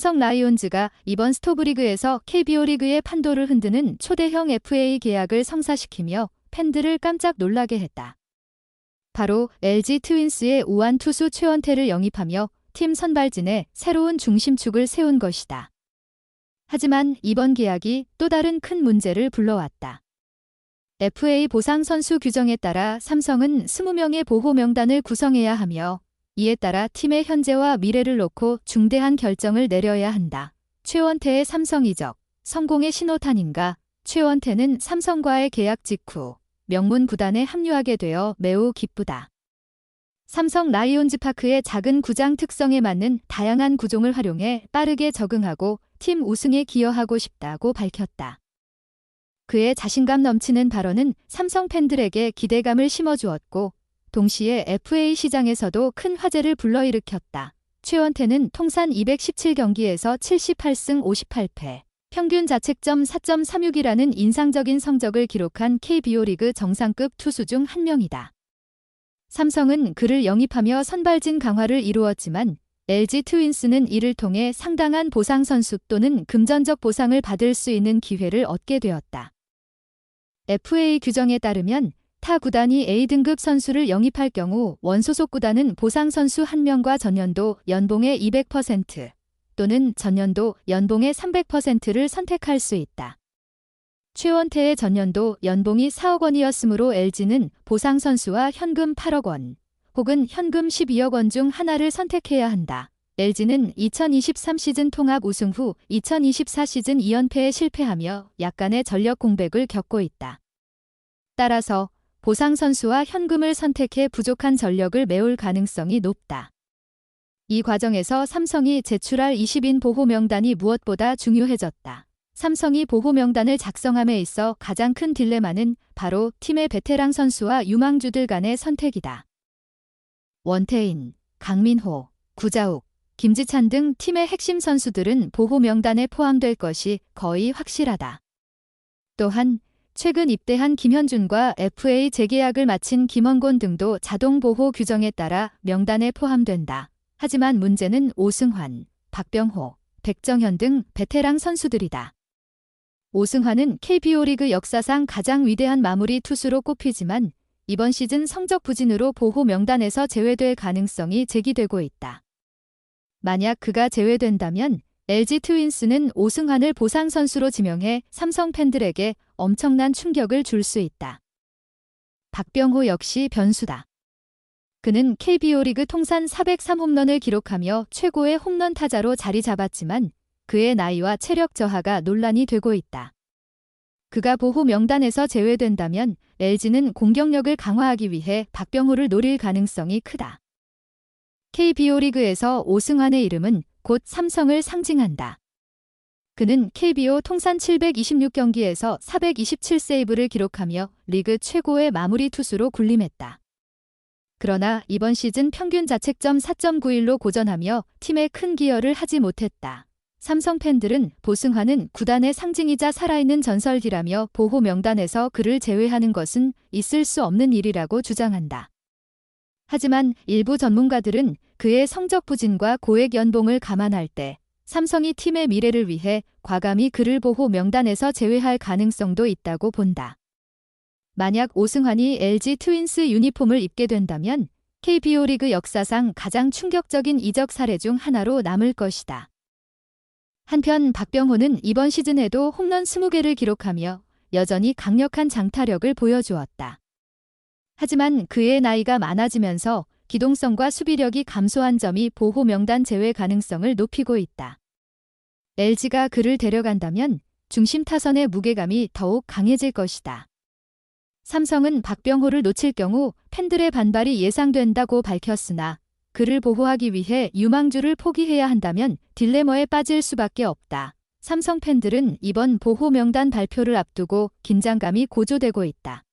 삼성 라이온즈가 이번 스토브리그에서 KBO 리그의 판도를 흔드는 초대형 FA 계약을 성사시키며 팬들을 깜짝 놀라게 했다. 바로 LG 트윈스의 우완 투수 최원태를 영입하며 팀 선발진에 새로운 중심축을 세운 것이다. 하지만 이번 계약이 또 다른 큰 문제를 불러왔다. FA 보상 선수 규정에 따라 삼성은 20명의 보호 명단을 구성해야 하며 이에 따라 팀의 현재와 미래를 놓고 중대한 결정을 내려야 한다. 최원태의 삼성 이적, 성공의 신호탄인가? 최원태는 삼성과의 계약 직후 명문 구단에 합류하게 되어 매우 기쁘다. 삼성 라이온즈 파크의 작은 구장 특성에 맞는 다양한 구종을 활용해 빠르게 적응하고 팀 우승에 기여하고 싶다고 밝혔다. 그의 자신감 넘치는 발언은 삼성 팬들에게 기대감을 심어주었고 동시에 FA 시장에서도 큰 화제를 불러일으켰다. 최원태는 통산 217경기에서 78승 58패, 평균 자책점 4.36이라는 인상적인 성적을 기록한 KBO 리그 정상급 투수 중 한 명이다. 삼성은 그를 영입하며 선발진 강화를 이루었지만 LG 트윈스는 이를 통해 상당한 보상 선수 또는 금전적 보상을 받을 수 있는 기회를 얻게 되었다. FA 규정에 따르면 타 구단이 A등급 선수를 영입할 경우 원소속 구단은 보상 선수 1명과 전년도 연봉의 200% 또는 전년도 연봉의 300%를 선택할 수 있다. 최원태의 전년도 연봉이 4억 원이었으므로 LG는 보상 선수와 현금 8억 원 혹은 현금 12억 원 중 하나를 선택해야 한다. LG는 2023 시즌 통합 우승 후 2024 시즌 2연패에 실패하며 약간의 전력 공백을 겪고 있다. 따라서 보상 선수와 현금을 선택해 부족한 전력을 메울 가능성이 높다. 이 과정에서 삼성이 제출할 20인 보호 명단이 무엇보다 중요해졌다. 삼성이 보호 명단을 작성함에 있어 가장 큰 딜레마는 바로 팀의 베테랑 선수와 유망주들 간의 선택이다. 원태인, 강민호, 구자욱, 김지찬 등 팀의 핵심 선수들은 보호 명단에 포함될 것이 거의 확실하다. 또한 최근 입대한 김현준과 FA 재계약을 마친 김원곤 등도 자동 보호 규정에 따라 명단에 포함된다. 하지만 문제는 오승환, 박병호, 백정현 등 베테랑 선수들이다. 오승환은 KBO 리그 역사상 가장 위대한 마무리 투수로 꼽히지만 이번 시즌 성적 부진으로 보호 명단에서 제외될 가능성이 제기되고 있다. 만약 그가 제외된다면 LG 트윈스는 오승환을 보상 선수로 지명해 삼성 팬들에게 엄청난 충격을 줄 수 있다. 박병호 역시 변수다. 그는 KBO 리그 통산 403홈런을 기록하며 최고의 홈런 타자로 자리 잡았지만 그의 나이와 체력 저하가 논란이 되고 있다. 그가 보호 명단에서 제외된다면 LG는 공격력을 강화하기 위해 박병호를 노릴 가능성이 크다. KBO 리그에서 오승환의 이름은 곧 삼성을 상징한다. 그는 KBO 통산 726경기에서 427세이브를 기록하며 리그 최고의 마무리 투수로 군림했다. 그러나 이번 시즌 평균 자책점 4.91로 고전하며 팀에 큰 기여를 하지 못했다. 삼성 팬들은 보승환은 구단의 상징이자 살아있는 전설기라며 보호 명단에서 그를 제외하는 것은 있을 수 없는 일이라고 주장한다. 하지만 일부 전문가들은 그의 성적 부진과 고액 연봉을 감안할 때 삼성이 팀의 미래를 위해 과감히 그를 보호 명단에서 제외할 가능성도 있다고 본다. 만약 오승환이 LG 트윈스 유니폼을 입게 된다면 KBO 리그 역사상 가장 충격적인 이적 사례 중 하나로 남을 것이다. 한편 박병호는 이번 시즌에도 홈런 20개를 기록하며 여전히 강력한 장타력을 보여주었다. 하지만 그의 나이가 많아지면서 기동성과 수비력이 감소한 점이 보호 명단 제외 가능성을 높이고 있다. LG가 그를 데려간다면 중심 타선의 무게감이 더욱 강해질 것이다. 삼성은 박병호를 놓칠 경우 팬들의 반발이 예상된다고 밝혔으나 그를 보호하기 위해 유망주를 포기해야 한다면 딜레마에 빠질 수밖에 없다. 삼성 팬들은 이번 보호 명단 발표를 앞두고 긴장감이 고조되고 있다.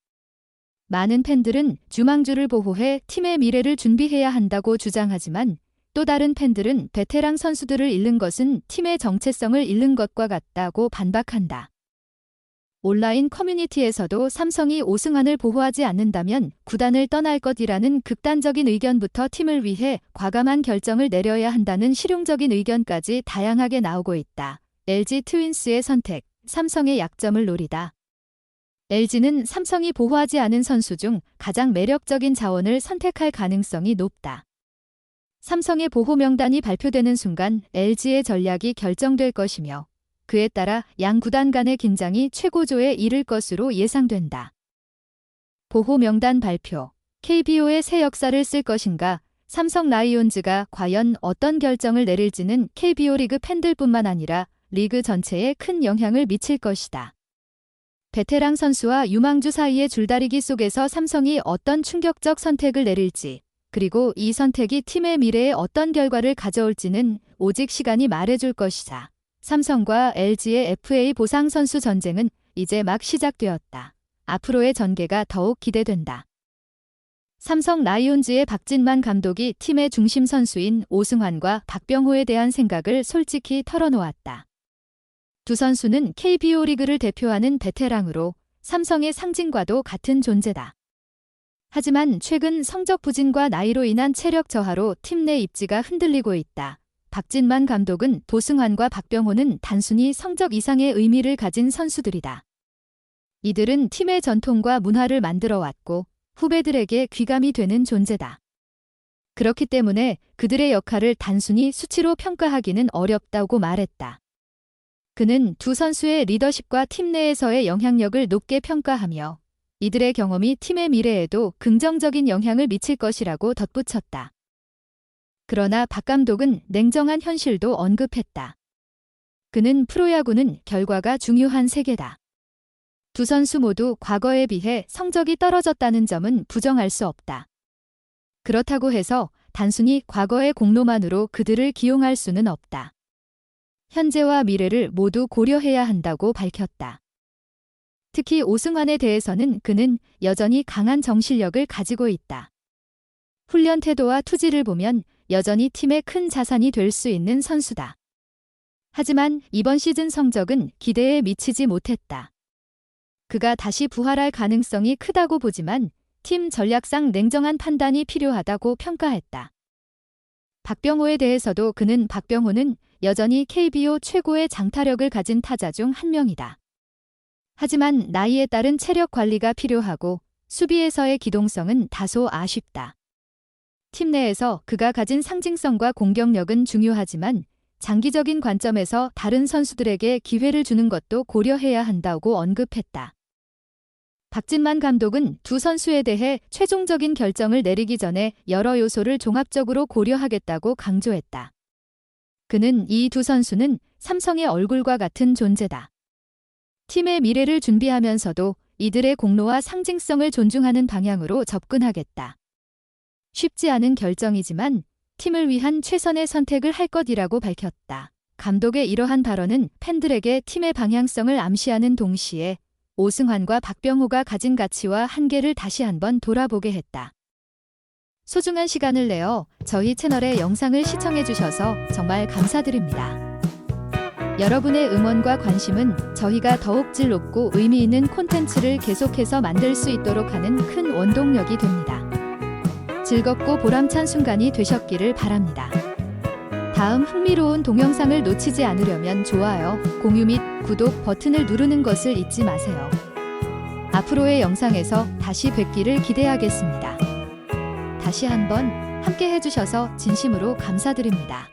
많은 팬들은 유망주를 보호해 팀의 미래를 준비해야 한다고 주장하지만 또 다른 팬들은 베테랑 선수들을 잃는 것은 팀의 정체성을 잃는 것과 같다고 반박한다. 온라인 커뮤니티에서도 삼성이 오승환을 보호하지 않는다면 구단을 떠날 것이라는 극단적인 의견부터 팀을 위해 과감한 결정을 내려야 한다는 실용적인 의견까지 다양하게 나오고 있다. LG 트윈스의 선택, 삼성의 약점을 노리다. LG는 삼성이 보호하지 않은 선수 중 가장 매력적인 자원을 선택할 가능성이 높다. 삼성의 보호 명단이 발표되는 순간 LG의 전략이 결정될 것이며 그에 따라 양 구단 간의 긴장이 최고조에 이를 것으로 예상된다. 보호 명단 발표, KBO의 새 역사를 쓸 것인가, 삼성 라이온즈가 과연 어떤 결정을 내릴지는 KBO 리그 팬들뿐만 아니라 리그 전체에 큰 영향을 미칠 것이다. 베테랑 선수와 유망주 사이의 줄다리기 속에서 삼성이 어떤 충격적 선택을 내릴지, 그리고 이 선택이 팀의 미래에 어떤 결과를 가져올지는 오직 시간이 말해줄 것이다. 삼성과 LG의 FA 보상 선수 전쟁은 이제 막 시작되었다. 앞으로의 전개가 더욱 기대된다. 삼성 라이온즈의 박진만 감독이 팀의 중심 선수인 오승환과 박병호에 대한 생각을 솔직히 털어놓았다. 두 선수는 KBO 리그를 대표하는 베테랑으로 삼성의 상징과도 같은 존재다. 하지만 최근 성적 부진과 나이로 인한 체력 저하로 팀 내 입지가 흔들리고 있다. 박진만 감독은 도승환과 박병호는 단순히 성적 이상의 의미를 가진 선수들이다. 이들은 팀의 전통과 문화를 만들어 왔고 후배들에게 귀감이 되는 존재다. 그렇기 때문에 그들의 역할을 단순히 수치로 평가하기는 어렵다고 말했다. 그는 두 선수의 리더십과 팀 내에서의 영향력을 높게 평가하며 이들의 경험이 팀의 미래에도 긍정적인 영향을 미칠 것이라고 덧붙였다. 그러나 박 감독은 냉정한 현실도 언급했다. 그는 프로야구는 결과가 중요한 세계다. 두 선수 모두 과거에 비해 성적이 떨어졌다는 점은 부정할 수 없다. 그렇다고 해서 단순히 과거의 공로만으로 그들을 기용할 수는 없다. 현재와 미래를 모두 고려해야 한다고 밝혔다. 특히 오승환에 대해서는 그는 여전히 강한 정신력을 가지고 있다. 훈련 태도와 투지를 보면 여전히 팀의 큰 자산이 될 수 있는 선수다. 하지만 이번 시즌 성적은 기대에 미치지 못했다. 그가 다시 부활할 가능성이 크다고 보지만 팀 전략상 냉정한 판단이 필요하다고 평가했다. 박병호에 대해서도 그는 박병호는 여전히 KBO 최고의 장타력을 가진 타자 중 한 명이다. 하지만 나이에 따른 체력 관리가 필요하고 수비에서의 기동성은 다소 아쉽다. 팀 내에서 그가 가진 상징성과 공격력은 중요하지만 장기적인 관점에서 다른 선수들에게 기회를 주는 것도 고려해야 한다고 언급했다. 박진만 감독은 두 선수에 대해 최종적인 결정을 내리기 전에 여러 요소를 종합적으로 고려하겠다고 강조했다. 그는 이 두 선수는 삼성의 얼굴과 같은 존재다. 팀의 미래를 준비하면서도 이들의 공로와 상징성을 존중하는 방향으로 접근하겠다. 쉽지 않은 결정이지만 팀을 위한 최선의 선택을 할 것이라고 밝혔다. 감독의 이러한 발언은 팬들에게 팀의 방향성을 암시하는 동시에 오승환과 박병호가 가진 가치와 한계를 다시 한번 돌아보게 했다. 소중한 시간을 내어 저희 채널의 영상을 시청해주셔서 정말 감사드립니다. 여러분의 응원과 관심은 저희가 더욱 질 높고 의미 있는 콘텐츠를 계속해서 만들 수 있도록 하는 큰 원동력이 됩니다. 즐겁고 보람찬 순간이 되셨기를 바랍니다. 다음 흥미로운 동영상을 놓치지 않으려면 좋아요, 공유 및 구독 버튼을 누르는 것을 잊지 마세요. 앞으로의 영상에서 다시 뵙기를 기대하겠습니다. 다시 한번 함께 해주셔서 진심으로 감사드립니다.